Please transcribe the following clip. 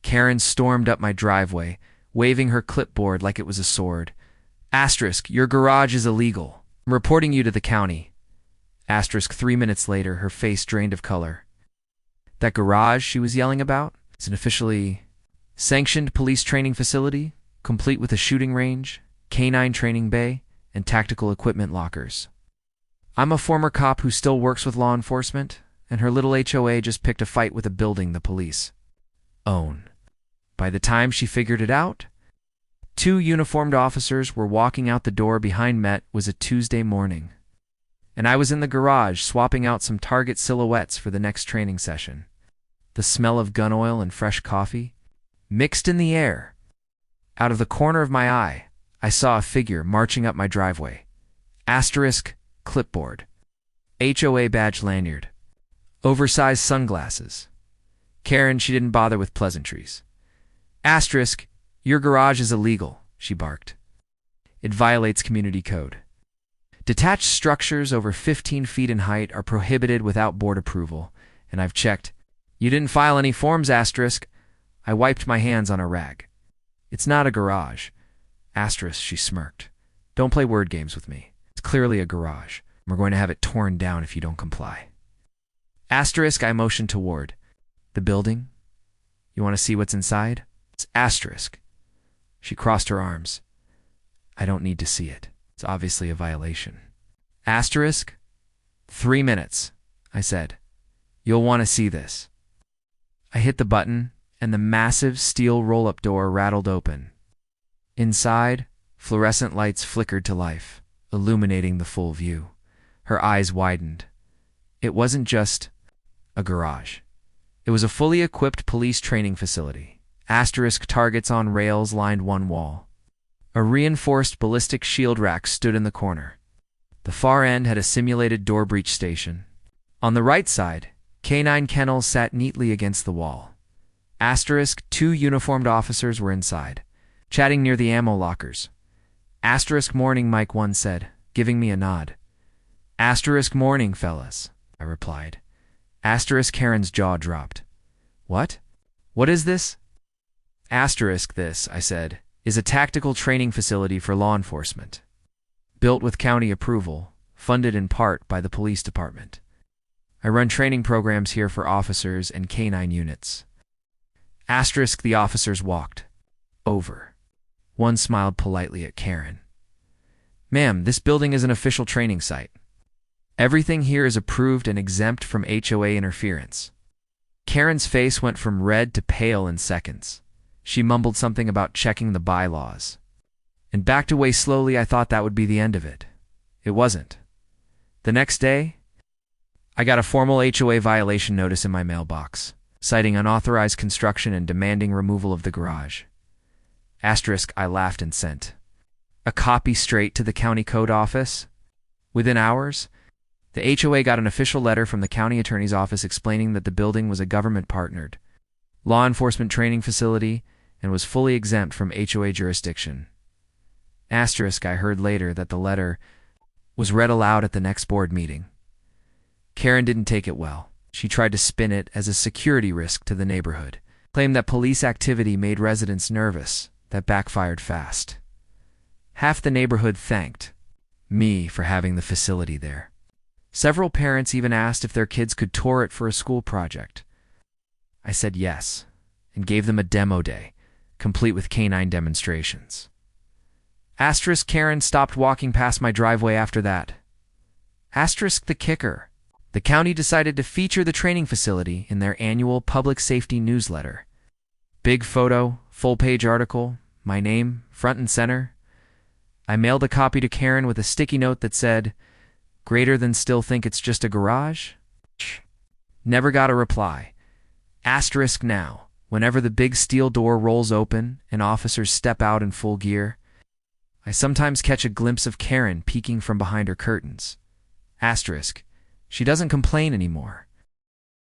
Karen stormed up my driveway, waving her clipboard like it was a sword. Asterisk, your garage is illegal. I'm reporting you to the county. Asterisk, 3 minutes later, her face drained of color. That garage she was yelling about is an officially sanctioned police training facility, complete with a shooting range, canine training bay, and tactical equipment lockers. I'm a former cop who still works with law enforcement, and her little HOA just picked a fight with a building the police own. By the time she figured it out, 2 uniformed officers were walking out the door behind Met. Was a Tuesday morning, and I was in the garage swapping out some target silhouettes for the next training session. The smell of gun oil and fresh coffee mixed in the air. Out of the corner of my eye, I saw a figure marching up my driveway. Asterisk, clipboard. HOA badge lanyard. Oversized sunglasses. Karen, she didn't bother with pleasantries. Asterisk, your garage is illegal, she barked. It violates community code. Detached structures over 15 feet in height are prohibited without board approval, and I've checked. You didn't file any forms, asterisk. I wiped my hands on a rag. It's not a garage. Asterisk, she smirked. Don't play word games with me. It's clearly a garage. We're going to have it torn down if you don't comply. Asterisk, I motioned toward. The building? You want to see what's inside? It's asterisk. She crossed her arms. I don't need to see it. It's obviously a violation. Asterisk? 3 minutes, I said. You'll want to see this. I hit the button, and the massive steel roll-up door rattled open. Inside, fluorescent lights flickered to life, illuminating the full view. Her eyes widened. It wasn't just a garage. It was a fully equipped police training facility. Asterisk targets on rails lined one wall. A reinforced ballistic shield rack stood in the corner. The far end had a simulated door breach station. On the right side, canine kennels sat neatly against the wall. Asterisk, 2 uniformed officers were inside, chatting near the ammo lockers. Asterisk morning, Mike 1 said, giving me a nod. Asterisk morning, fellas, I replied. Asterisk, Karen's jaw dropped. What? What is this? Asterisk, this, I said, is a tactical training facility for law enforcement. Built with county approval, funded in part by the police department. I run training programs here for officers and canine units. Asterisk, the officers walked over. One smiled politely at Karen. Ma'am, this building is an official training site. Everything here is approved and exempt from HOA interference. Karen's face went from red to pale in seconds. She mumbled something about checking the bylaws, and backed away slowly. I thought that would be the end of it. It wasn't. The next day, I got a formal HOA violation notice in my mailbox, citing unauthorized construction and demanding removal of the garage. Asterisk, I laughed and sent a copy straight to the county code office. Within hours, the HOA got an official letter from the county attorney's office explaining that the building was a government-partnered law enforcement training facility and was fully exempt from HOA jurisdiction. Asterisk, I heard later that the letter was read aloud at the next board meeting. Karen didn't take it well. She tried to spin it as a security risk to the neighborhood, claimed that police activity made residents nervous. That backfired fast. Half the neighborhood thanked me for having the facility there. Several parents even asked if their kids could tour it for a school project. I said yes, and gave them a demo day, complete with canine demonstrations. Asterisk, Karen stopped walking past my driveway after that. Asterisk, the kicker. The county decided to feature the training facility in their annual public safety newsletter. Big photo, full-page article, my name, front and center. I mailed a copy to Karen with a sticky note that said, "Greater than still think it's just a garage?" Never got a reply. Asterisk now, whenever the big steel door rolls open and officers step out in full gear, I sometimes catch a glimpse of Karen peeking from behind her curtains. Asterisk, she doesn't complain anymore.